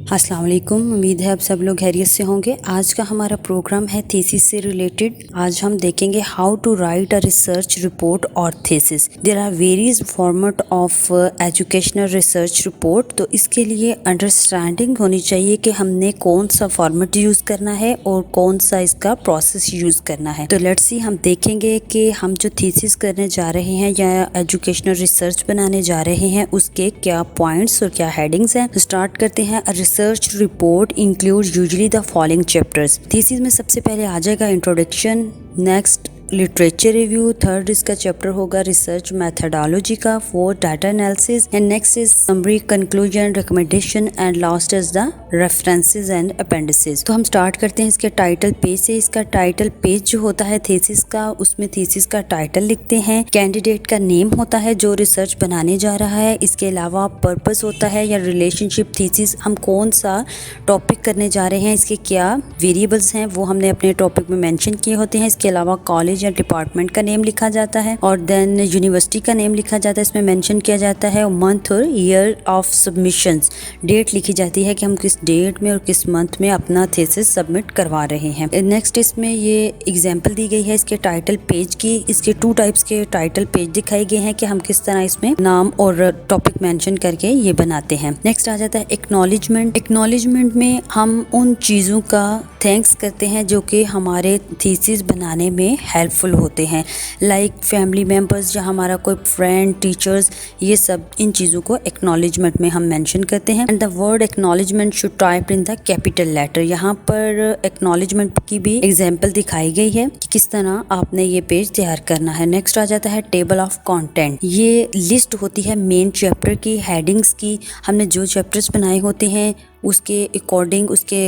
अस्सलाम वालेकुम। उम्मीद है आप सब लोग खैरियत से होंगे। आज का हमारा प्रोग्राम है थीसिस से रिलेटेड। आज हम देखेंगे how to write a research report और thesis. There are various format of educational research report. तो इसके लिए अंडरस्टैंडिंग होनी चाहिए कि हमने कौन सा फॉर्मेट यूज़ करना है और कौन सा इसका प्रोसेस यूज़ करना है। तो लेट्स सी, हम देखेंगे कि हम जो थीसिस करने जा रहे हैं या एजुकेशनल रिसर्च बनाने जा रहे हैं उसके क्या पॉइंट्स और क्या हेडिंग्स हैं। स्टार्ट करते हैं। Research report include usually the following chapters. Thesis में सबसे पहले आ जाएगा introduction, next literature review, third इसका चैप्टर होगा रिसर्च मेथडोलॉजी का, fourth data analysis and next is summary, conclusion, recommendation and last is the references and appendices. तो हम start करते हैं इसके टाइटल पेज से। इसका टाइटल पेज जो होता है थीसिस का, उसमें थीसिस का टाइटल लिखते हैं, कैंडिडेट का नेम होता है जो रिसर्च बनाने जा रहा है, इसके अलावा पर्पस होता है या रिलेशनशिप थीसिस, हम कौन सा टॉपिक करने जा रहे हैं, इसके क्या वेरिएबल्स हैं वो हमने अपने टॉपिक में मेंशन किए होते हैं। इसके अलावा कॉलेज या डिपार्टमेंट का नेम लिखा जाता है और देन यूनिवर्सिटी का नेम लिखा जाता है, इसमें मेंशन किया जाता है, और मंथ और ईयर ऑफ सबमिशंस, डेट लिखी जाती है कि हम किस डेट में और किस मंथ में अपना थीसिस सबमिट करवा रहे हैं। नेक्स्ट इसमें ये एग्जांपल दी गई है इसके टाइटल पेज की। इसके 2 टाइप्स के टाइटल पेज दिखाए गए हैं कि हम किस तरह इसमें नाम और टॉपिक मेंशन करके ये बनाते हैं। नेक्स्ट आ जाता है एक्नॉलेजमेंट। एक्नॉलेजमेंट में हम उन चीज़ों का थैंक्स करते हैं जो कि हमारे थीसिस बनाने में हेल्पफुल होते हैं, लाइक फैमिली मेम्बर्स या हमारा कोई फ्रेंड, टीचर्स, ये सब इन चीज़ों को एक्नॉलेजमेंट में हम मेंशन करते हैं। And the word acknowledgement should type in the capital letter. यहाँ पर एक्नॉलेजमेंट की भी एग्जांपल दिखाई गई है कि किस तरह आपने ये पेज तैयार करना है। नेक्स्ट आ जाता है टेबल ऑफ कंटेंट। ये लिस्ट होती है मेन चैप्टर की, हेडिंग्स की। हमने जो चैप्टर्स बनाए होते हैं उसके अकॉर्डिंग उसके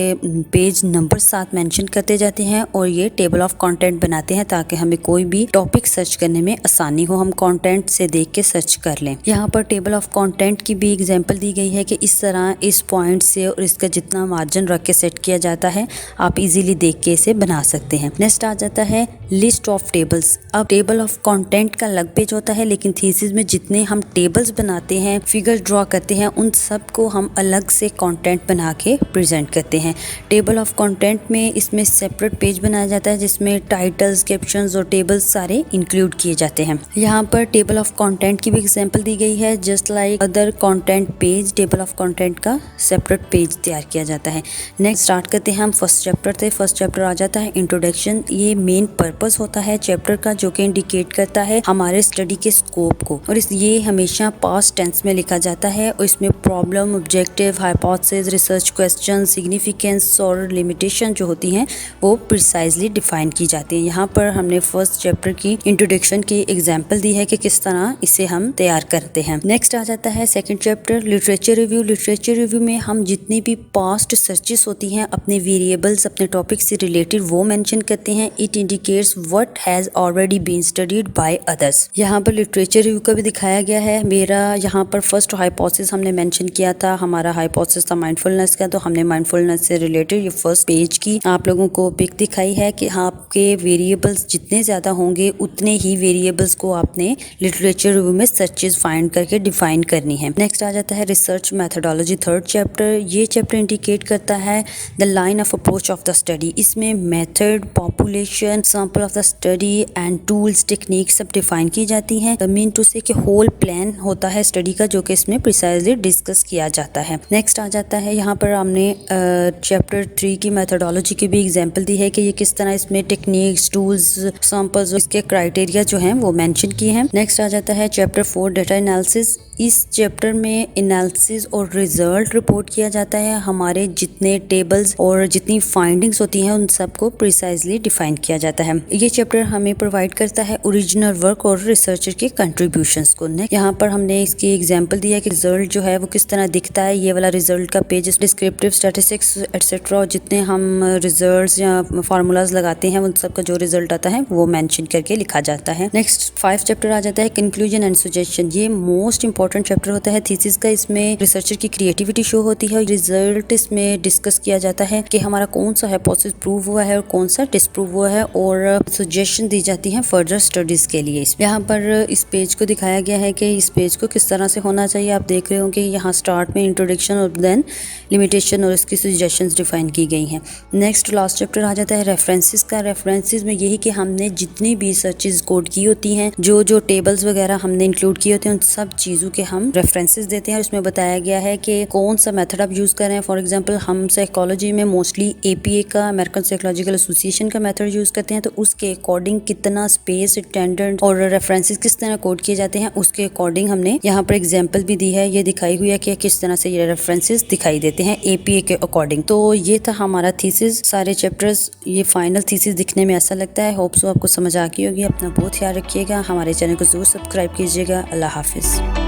पेज नंबर साथ मेंशन करते जाते हैं और ये टेबल ऑफ कंटेंट बनाते हैं ताकि हमें कोई भी टॉपिक सर्च करने में आसानी हो, हम कंटेंट से देख के सर्च कर लें। यहाँ पर टेबल ऑफ कंटेंट की भी एग्जांपल दी गई है कि इस तरह इस पॉइंट से और इसका जितना मार्जिन रख के सेट किया जाता है आप इजीली देख के इसे बना सकते हैं। नेक्स्ट आ जाता है लिस्ट ऑफ टेबल्स। अब टेबल ऑफ कंटेंट का अलग पेज होता है, लेकिन थीसिस में जितने हम टेबल्स बनाते हैं, फिगर ड्रॉ करते हैं, उन सब को हम अलग से कंटेंट बना के प्रेजेंट करते हैं। टेबल ऑफ कंटेंट में इसमें सेपरेट पेज बनाया जाता है जिसमें टाइटल्स, कैप्शंस और टेबल्स सारे इंक्लूड किए जाते हैं। यहाँ पर टेबल ऑफ कंटेंट की भी एग्जांपल दी गई है, just like other content page, table of content का सेपरेट पेज तैयार किया जाता है। नेक्स्ट स्टार्ट करते हैं हम फर्स्ट चैप्टर से। फर्स्ट चैप्टर आ जाता है इंट्रोडक्शन। ये मेन पर्पस होता है चैप्टर का जो कि इंडिकेट करता है हमारे स्टडी के स्कोप को, और ये हमेशा पास्ट टेंस में लिखा जाता है और इसमें problem, objective, hypothesis, research question, significance और लिमिटेशन जो होती हैं वो प्रिसाइजली डिफाइन की जाती हैं। यहाँ पर हमने फर्स्ट चैप्टर की इंट्रोडक्शन की एग्जांपल दी है कि किस तरह इसे हम तैयार करते हैं। नेक्स्ट आ जाता है second chapter literature review. Literature review में हम जितनी भी पास्ट सर्चेस होती हैं अपने वेरिएबल्स, अपने टॉपिक से रिलेटेड, वो मेंशन करते हैं। It indicates what has already been studied by others. यहाँ पर लिटरेचर रिव्यू का भी दिखाया गया है। मेरा यहाँ पर फर्स्ट हाइपोथेसिस हमने मेंशन किया था, हमारा हाइपोथेसिस था माइंडफुलनेस का, तो हमने माइंडफुलनेस से रिलेटेड ये फर्स्ट पेज की आप लोगों को पिक दिखाई है कि आपके वेरिएबल्स जितने ज़्यादा होंगे उतने ही वेरिएबल्स को आपने लिटरेचर रिव्यू में सर्चेस फाइंड करके डिफाइन करनी है। नेक्स्ट आ जाता है रिसर्च मेथडोलॉजी, थर्ड चैप्टर। ये चैप्टर इंडिकेट करता है the line of approach of the study. इसमें method, population, sample of the study and tools, technique सब डिफाइन की जाती हैं। मीन टू से कि होल प्लान होता है स्टडी का जो कि इसमें प्रिसाइजली डिस्कस किया जाता है। नेक्स्ट आ जाता है यहाँ पर हमने चैप्टर 3 की मेथडोलॉजी की भी एग्जांपल दी है कि ये किस तरह इसमें टेक्निक्स, टूल्स, सैंपल्स, इसके क्राइटेरिया जो हैं वो मेंशन किए हैं। नेक्स्ट आ जाता है चैप्टर 4 डाटा एनालिसिस। इस चैप्टर में एनालिसिस और रिजल्ट रिपोर्ट किया जाता है। हमारे जितने टेबल्स और जितनी फाइंडिंग्स होती हैं उन सबको प्रिसाइजली डिफाइन किया जाता है। ये चैप्टर हमें प्रोवाइड करता है ओरिजिनल वर्क और रिसर्चर के कंट्रीब्यूशंस को। यहाँ पर हमने इसकी एग्जांपल दिया कि रिजल्ट जो है वो किस तरह दिखता है। ये वाला रिजल्ट का पेज डिस्क्रिप्टिव, स्टैटिस्टिक्स एटसेट्रा, जितने हम रिजल्ट्स या फार्मूलाज लगाते हैं उन सब का जो रिजल्ट आता है वो मेंशन करके लिखा जाता है। नेक्स्ट 5 चैप्टर आ जाता है कंक्लूजन एंड सजेशन। ये मोस्ट इंपॉर्टेंट चैप्टर होता है थीसिस का। इसमें रिसर्चर की क्रिएटिविटी शो होती है। रिजल्ट इसमें डिस्कस किया जाता है कि हमारा कौन सा हाइपोथेसिस प्रूव हुआ है और कौन सा डिसप्रूव हुआ है, और सजेशन दी जाती है फर्दर स्टडीज के लिए। यहाँ पर इस पेज को दिखाया गया है कि इस पेज को किस तरह से होना चाहिए। आप देख रहे हो कि यहाँ स्टार्ट में इंट्रोडक्शन और देन लिमिटेशन और इसकी सजेशंस डिफाइन की गई हैं। नेक्स्ट लास्ट चैप्टर आ जाता है रेफरेंसेस का। रेफरेंसेस में यही कि हमने जितनी भी सर्चेज कोड की होती हैं, जो टेबल्स वगैरह हमने इंक्लूड किए होते हैं, उन सब चीज़ों के हम रेफरेंसेस देते हैं और उसमें बताया गया है कि कौन सा मेथड आप यूज़ कर रहे हैं। फॉर एग्जांपल हम साइकोलॉजी में मोस्टली APA का, अमेरिकन साइकोलॉजिकल एसोसिएशन का मेथड यूज़ करते हैं, तो उसके अकॉर्डिंग कितना स्पेस, अटेंडेंट और रेफरेंसेस किस तरह कोड किए जाते हैं, उसके अकॉर्डिंग हमने यहाँ पर एग्जाम्पल भी दी है, ये दिखाई हुई है कि किस तरह से ये रेफरेंसेस दिखाई देते हैं APA के अकॉर्डिंग। तो ये था हमारा थीसिस, सारे चैप्टर्स, ये फाइनल थीसिस दिखने में ऐसा लगता है। होप सो आपको समझ आ गई होगी। अपना बहुत ख्याल रखिएगा, हमारे चैनल को जरूर सब्सक्राइब कीजिएगा। अल्लाह हाफिज़।